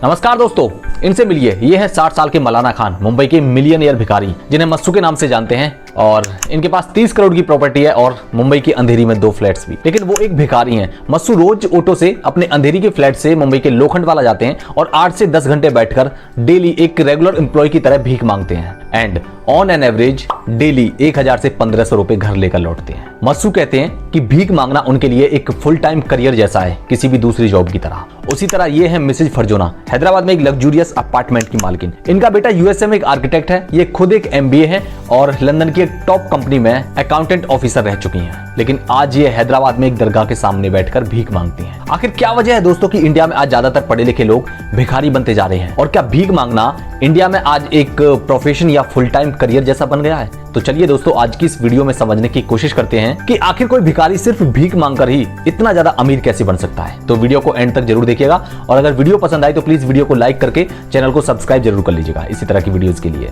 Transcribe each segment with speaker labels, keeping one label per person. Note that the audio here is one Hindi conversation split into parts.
Speaker 1: नमस्कार दोस्तों, इनसे मिलिए। ये है 60 साल के मौलाना खान, मुंबई के मिलियनियर भिखारी जिन्हें मस्सू के नाम से जानते हैं। और इनके पास 30 करोड़ की प्रॉपर्टी है और मुंबई की अंधेरी में 2 फ्लैट्स भी। लेकिन वो एक भिखारी हैं। मस्सू रोज ऑटो से अपने अंधेरी के फ्लैट से मुंबई के लोखंडवाला जाते हैं और 8 से 10 घंटे बैठकर डेली एक रेगुलर एम्प्लॉय की तरह भीख मांगते हैं and on an average daily 1000 से 1500 रुपए घर लेकर लौटते हैं। मस्सू कहते हैं कि भीख मांगना उनके लिए एक फुल टाइम करियर जैसा है, किसी भी दूसरी जॉब की तरह। उसी तरह ये है मिसेज फरजोना, हैदराबाद में एक लग्जूरियस अपार्टमेंट की मालकिन। इनका बेटा यूएसए में एक आर्किटेक्ट है, ये खुद एक एमबीए है और लंदन की एक टॉप कंपनी में अकाउंटेंट ऑफिसर रह चुकी हैं। लेकिन आज ये हैदराबाद में एक दरगाह के सामने बैठकर भीख मांगती हैं। आखिर क्या वजह है दोस्तों कि इंडिया में आज ज्यादातर पढ़े लिखे लोग भिखारी बनते जा रहे हैं? और क्या भीख मांगना इंडिया में आज एक प्रोफेशन या फुल टाइम करियर जैसा बन गया है? तो चलिए दोस्तों, आज की इस वीडियो में समझने की कोशिश करते हैं कि आखिर कोई भिखारी सिर्फ भीख मांगकर ही इतना ज्यादा अमीर कैसे बन सकता है। तो वीडियो को एंड तक जरूर देखिएगा और अगर वीडियो पसंद आए तो प्लीज वीडियो को लाइक करके चैनल को सब्सक्राइब जरूर कर लीजिएगा इसी तरह की वीडियोस के लिए।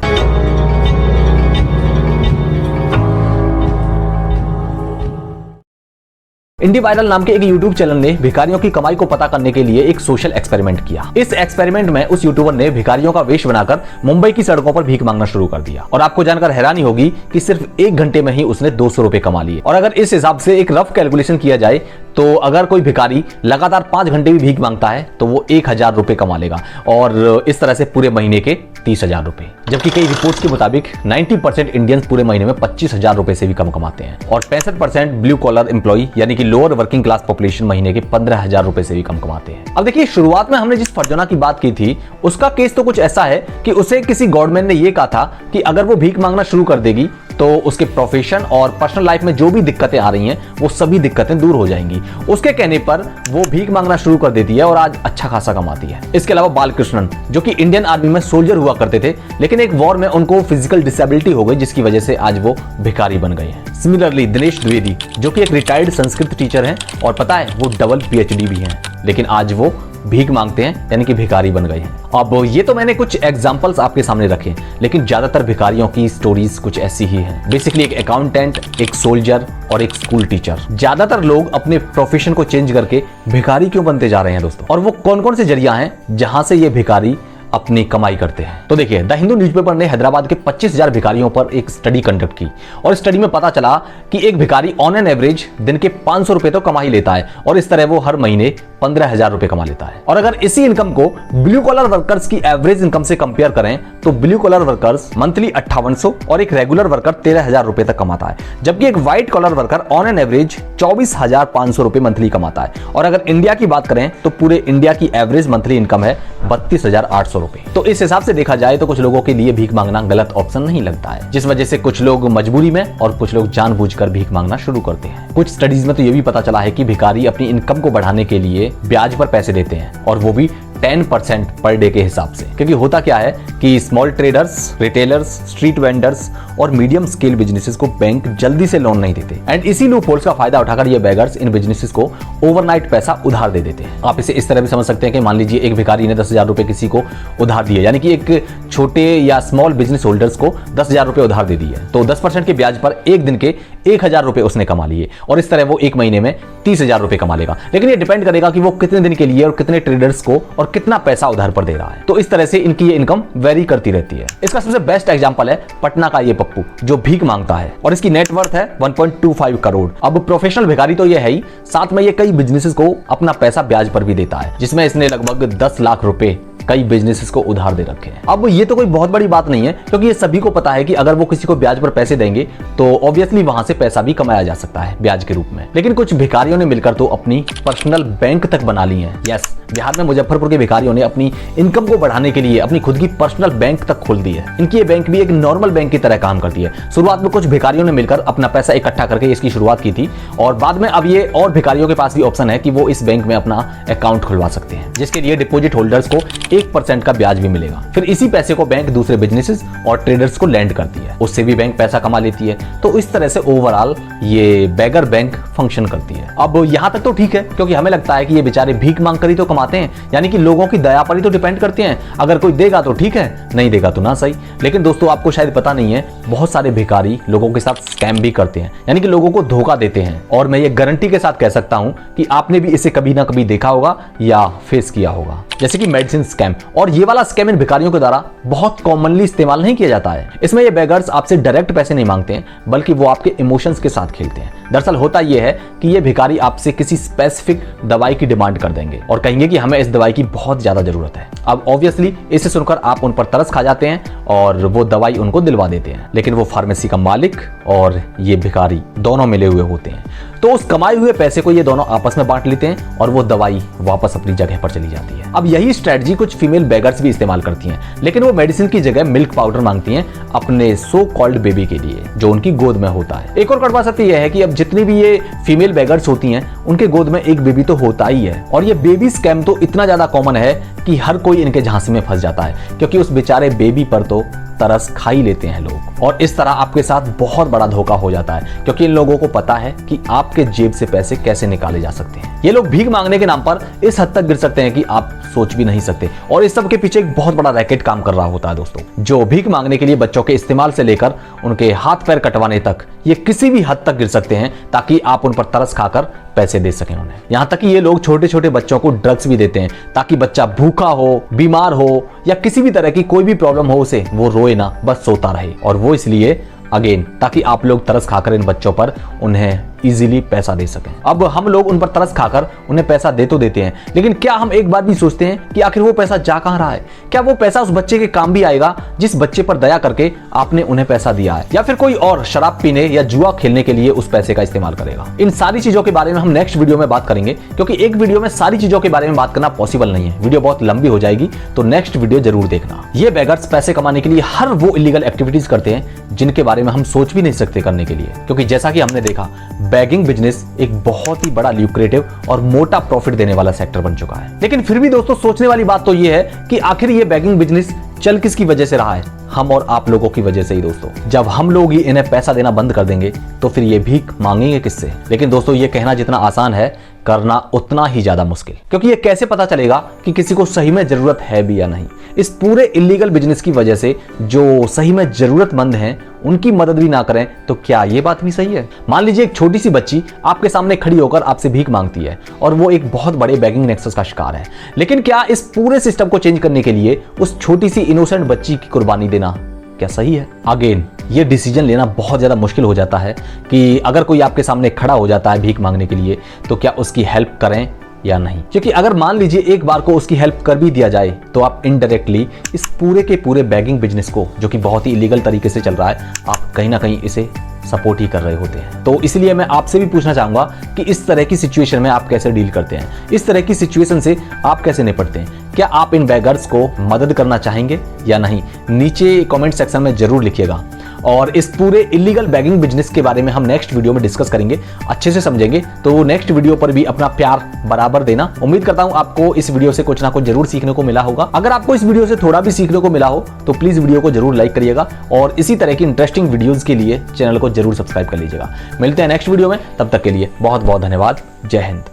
Speaker 1: इंडी वायरल नाम के एक यूट्यूब चैनल ने भिखारियों की कमाई को पता करने के लिए एक सोशल एक्सपेरिमेंट किया। इस एक्सपेरिमेंट में उस यूट्यूबर ने भिखारियों का वेश बनाकर मुंबई की सड़कों पर भीख मांगना शुरू कर दिया और आपको जानकर हैरानी होगी कि सिर्फ 1 घंटे में ही उसने 200 रुपए कमा लिए। और अगर इस हिसाब से एक रफ कैलकुलेशन किया जाए तो अगर कोई भिखारी लगातार 5 घंटे भी भीख मांगता है तो वो 1000 रुपए कमा लेगा और इस तरह से पूरे महीने के 30,000 रुपए। जबकि कई रिपोर्ट्स के मुताबिक 90% इंडियंस पूरे महीने में 25,000 रुपए से भी कम कमाते हैं और 65% ब्लू कॉलर एम्प्लॉय यानी कि लोअर वर्किंग क्लास पॉपुलेशन महीने के 15,000 रुपए से भी कम कमाते हैं। अब देखिए, शुरुआत में हमने जिस फरजोना की बात की थी उसका केस तो कुछ ऐसा है कि उसे किसी गवर्नमेंट ने यह कहा था कि अगर वो भीख मांगना शुरू कर देगी तो उसके प्रोफेशन और पर्सनल लाइफ में जो भी दिक्कतें आ रही हैं वो सभी दिक्कतें दूर हो जाएंगी। उसके कहने पर वो भीख मांगना शुरू कर देती है और आज अच्छा खासा कमाती है। इसके अलावा बालकृष्णन, जो कि इंडियन आर्मी में सोल्जर हुआ करते थे, लेकिन एक वॉर में उनको फिजिकल डिसेबिलिटी हो गई जिसकी वजह से आज वो भिखारी बन गए हैं। सिमिलरली दिनेश द्विवेदी, जो कि एक रिटायर्ड संस्कृत टीचर हैं और पता है वो डबल पीएचडी भी हैं, लेकिन आज वो भीख मांगते हैं यानी कि भिखारी बन गए हैं। अब ये तो मैंने कुछ एग्जांपल्स आपके सामने रखे, लेकिन ज्यादातर भिखारियों की स्टोरीज कुछ ऐसी ही हैं। बेसिकली एक अकाउंटेंट, एक सोल्जर और एक स्कूल टीचर। ज्यादातर लोग अपने प्रोफेशन को चेंज करके भिखारी क्यों बनते जा रहे हैं दोस्तों? और वो कौन कौन से जरिया हैं जहां से ये भिखारी अपनी कमाई करते हैं? तो देखिए, द हिंदू न्यूज़पेपर ने हैदराबाद के 25,000 भिखारियों पर एक स्टडी कंडक्ट की और इस स्टडी में पता चला कि एक भिखारी ऑन एन एवरेज दिन के 500 रुपए तो कमा ही लेता है और इस तरह वो हर महीने 15,000 रुपए कमा लेता है। और अगर इसी इनकम को ब्लू कॉलर वर्कर्स की एवरेज इनकम से कंपेयर करें तो ब्लू कॉलर वर्कर्स मंथली 5800 और एक रेगुलर वर्कर 13,000 रुपए तक कमाता है, जबकि एक white collar worker on an average 24,500 रुपए मंथली कमाता है। और अगर इंडिया की बात करें तो पूरे इंडिया की एवरेज मंथली इनकम है 32,800 रुपए। तो इस हिसाब से देखा जाए तो कुछ लोगों के लिए भीख मांगना गलत ऑप्शन नहीं लगता है, जिस वजह से कुछ लोग मजबूरी में और कुछ लोग जानबूझकर भीख मांगना शुरू करते हैं। कुछ स्टडीज में तो यह भी पता चला है कि भिखारी अपनी इनकम को बढ़ाने के लिए ब्याज पर पैसे देते हैं और वो भी 10% पर डे के हिसाब से। क्योंकि होता क्या है कि small traders, retailers, street vendors और मीडियम स्केल बिजनेसेस को बैंक जल्दी से लोन नहीं देते एंड इसी लूपहोल्स का फायदा उठाकर ये बेगर्स इन बिजनेसेस को ओवरनाइट पैसा उधार दे देते हैं। आप इसे इस तरह भी समझ सकते हैं कि मान लीजिए एक भिखारी ने 10,000 रुपए किसी को उधार दिए, यानी कि एक छोटे या स्मॉल बिजनेस होल्डर्स को 10,000 रुपए उधार दे दिए, तो 10% के ब्याज पर एक दिन के 1,000 रुपए उसने कमा लिए और इस तरह वो एक महीने में 30,000 रुपए कमा लेगा। लेकिन ये डिपेंड करेगा कि वो कितने दिन के लिए और कितने ट्रेडर्स को और कितना पैसा उधार पर दे रहा है। तो इस तरह से इनकी ये इनकम वेरी करती रहती है। इसका सबसे बेस्ट एग्जांपल है पटना का ये पप्पू, जो भीख मांगता है और इसकी नेटवर्थ है 1.25 करोड़। अब प्रोफेशनल भिखारी तो ये है ही, साथ में ये कई बिजनेसेस को अपना पैसा ब्याज पर भी देता है, जिसमें इसने लगभग 10 लाख रुपए कई बिजनेसेस को उधार दे रखे हैं। अब ये तो कोई बहुत बड़ी बात नहीं है, क्योंकि ये सभी को पता है कि अगर वो किसी को ब्याज पर पैसे देंगे तो ऑब्वियसली वहां से पैसा भी कमाया जा सकता है ब्याज के रूप में। लेकिन कुछ भिखारियों ने मिलकर तो अपनी पर्सनल बैंक तक बना ली है। यस, बिहार में मुजफ्फरपुर के भिखारियों ने अपनी इनकम को बढ़ाने के लिए अपनी खुद की पर्सनल बैंक तक खोल दी है। इनकी ये बैंक भी एक नॉर्मल बैंक की तरह काम करती है। शुरुआत में कुछ भिखारियों ने मिलकर अपना पैसा इकट्ठा करके इसकी शुरुआत की थी और बाद में अब ये और भिखारियों के पास भी ऑप्शन है कि वो इस बैंक में अपना अकाउंट खुलवा सकते हैं, जिसके लिए डिपॉजिट होल्डर्स को 1% का ब्याज भी मिलेगा। फिर इसी पैसे को बैंक दूसरे बिजनेसेस और ट्रेडर्स को लैंड करती है, उससे भी बैंक पैसा कमा लेती है। तो इस तरह से ओवरऑल ये बेगर बैंक फंक्शन करती है। अब यहां तक तो ठीक है, क्योंकि हमें लगता है कि ये बेचारे भीख मांग कर ही तो कमाते हैं, यानी कि लोगों की दया पर ही तो डिपेंड करते हैं। अगर कोई देगा तो ठीक है, नहीं देगा तो ना सही। लेकिन दोस्तों, आपको शायद पता नहीं है, बहुत सारे भिखारी लोगों के साथ स्कैम भी करते हैं, यानी कि लोगों को धोखा देते हैं। और मैं ये गारंटी के साथ कह सकता हूं कि आपने भी इसे कभी ना कभी देखा होगा या फेस किया होगा। जैसे कि मेडिसिन स्कैम। स्कैम। और ये वाला स्कैम इन भिखारियों के द्वारा बहुत कॉमनली इस्तेमाल नहीं किया जाता है। इसमें ये बेगर्स आपसे डायरेक्ट पैसे नहीं मांगते हैं, बल्कि वो आपके इमोशंस के साथ खेलते हैं। दरअसल होता यह है कि ये भिखारी आपसे किसी स्पेसिफिक दवाई की डिमांड कर देंगे और कहेंगे कि हमें इस दवाई की बहुत ज्यादा जरूरत है। अब ऑब्वियसली इसे सुनकर आप उन पर तरस खा जाते हैं और वो दवाई उनको दिलवा देते हैं। लेकिन वो फार्मेसी का मालिक और ये भिखारी दोनों मिले हुए होते हैं, तो उस कमाए हुए पैसे को ये दोनों आपस में बांट लेते हैं और वो दवाई वापस अपनी जगह पर चली जाती है। अब यही स्ट्रेटजी कुछ फीमेल बेगर्स भी इस्तेमाल करती हैं, लेकिन वो मेडिसिन की जगह मिल्क पाउडर मांगती हैं अपने सो कॉल्ड बेबी के लिए, जो उनकी गोद में होता है। एक और कड़वा सत्य यह है कि अब जितनी भी ये फीमेल बेगर्स होती हैं, उनके गोद में एक बेबी तो होता ही है। और ये बेबी स्कैम तो इतना ज्यादा कॉमन है कि हर कोई इनके झांसे में फंस जाता है, क्योंकि उस बेचारे बेबी पर तो तरस खा ही लेते हैं लोग। और इस तरह आपके साथ बहुत बड़ा धोखा हो जाता है, क्योंकि इन लोगों को पता है कि आपके जेब से पैसे कैसे निकाले जा सकते हैं। ये लोग भीख मांगने के नाम पर इस हद तक गिर सकते हैं कि आप सोच भी नहीं सकते। और इस सब के पीछे एक बहुत बड़ा रैकेट काम कर रहा होता है दोस्तों, जो भीख मांगने के लिए बच्चों के इस्तेमाल से लेकर उनके हाथ पैर कटवाने तक ये किसी भी हद तक गिर सकते हैं, ताकि आप उन पर तरस खाकर पैसे दे सकें उन्हें। यहां तक कि ये लोग छोटे छोटे बच्चों को ड्रग्स भी देते हैं, ताकि बच्चा भूखा हो, बीमार हो या किसी भी तरह की कोई भी प्रॉब्लम हो उसे, वो रोए ना, बस सोता रहे। और वो इसलिए अगेन ताकि आप लोग तरस खाकर इन बच्चों पर उन्हें इजीली पैसा दे सकें। अब हम लोग उन पर तरस खाकर उन्हें पैसा दे तो देते हैं, लेकिन क्या हम एक बात भी सोचते हैं कि आखिर वो पैसा जा कहां रहा है? क्या वो पैसा उस बच्चे के काम भी आएगा जिस बच्चे पर दया करके आपने उन्हें पैसा दिया है, या फिर कोई और शराब पीने या जुआ खेलने के लिए उस पैसे का इस्तेमाल करेगा? इन सारी चीजों के बारे में हम नेक्स्ट वीडियो में बात करेंगे, क्योंकि एक वीडियो में सारी चीजों के बारे में बात करना पॉसिबल नहीं है, वीडियो बहुत लंबी हो जाएगी, तो नेक्स्ट वीडियो जरूर देखना। ये बेगर्स पैसे कमाने के लिए हर वो इलीगल एक्टिविटीज करते हैं जिनके बारे में हम सोच भी नहीं सकते करने के लिए, क्योंकि जैसा कि हमने देखा, बैगिंग बिजनेस एक बहुत ही बड़ा ल्यूक्रेटिव और मोटा प्रॉफिट देने वाला सेक्टर बन चुका है। लेकिन फिर भी दोस्तों सोचने वाली बात तो ये है कि आखिर ये बैगिंग बिजनेस चल किसकी वजह से रहा है? हम और आप लोगों की वजह से ही दोस्तों। जब हम लोग ही इन्हें पैसा देना बंद कर देंगे तो फिर ये भीख मांगेंगे किससे? लेकिन दोस्तों ये कहना जितना आसान है, करना उतना ही ज्यादा मुश्किल, क्योंकि ये कैसे पता चलेगा कि किसी को सही में जरूरत है भी या नहीं? इस पूरे इलीगल बिजनेस की वजह से जो सही में जरूरतमंद हैं उनकी मदद भी ना करें, तो क्या ये बात भी सही है? मान लीजिए एक छोटी सी बच्ची आपके सामने खड़ी होकर आपसे भीख मांगती है और वो एक बहुत बड़े बैगिंग नेक्सस का शिकार है, लेकिन क्या इस पूरे सिस्टम को चेंज करने के लिए उस छोटी सी इनोसेंट बच्ची की कुर्बानी देना क्या सही है? अगेन ये डिसीजन लेना बहुत ज्यादा मुश्किल हो जाता है कि अगर कोई आपके सामने खड़ा हो जाता है भीख मांगने के लिए, तो क्या उसकी हेल्प करें या नहीं? क्योंकि अगर मान लीजिए एक बार को उसकी हेल्प कर भी दिया जाए, तो आप इनडायरेक्टली इस पूरे के पूरे बैगिंग बिजनेस को, जो कि बहुत ही इलीगल तरीके से चल रहा है, आप कहीं ना कहीं इसे सपोर्ट ही कर रहे होते हैं। तो इसलिए मैं आपसे भी पूछना चाहूंगा कि इस तरह की सिचुएशन में आप कैसे डील करते हैं? इस तरह की सिचुएशन से आप कैसे निपटते हैं? क्या आप इन बेगर्स को मदद करना चाहेंगे या नहीं? नीचे कमेंट सेक्शन में जरूर लिखिएगा। और इस पूरे इलीगल बैगिंग बिजनेस के बारे में हम नेक्स्ट वीडियो में डिस्कस करेंगे, अच्छे से समझेंगे। तो नेक्स्ट वीडियो पर भी अपना प्यार बराबर देना। उम्मीद करता हूं आपको इस वीडियो से कुछ ना कुछ जरूर सीखने को मिला होगा। अगर आपको इस वीडियो से थोड़ा भी सीखने को मिला हो तो प्लीज वीडियो को जरूर लाइक करिएगा और इसी तरह की इंटरेस्टिंग वीडियोस के लिए चैनल को जरूर सब्सक्राइब कर लीजिएगा। मिलते हैं नेक्स्ट वीडियो में, तब तक के लिए बहुत बहुत धन्यवाद। जय हिंद।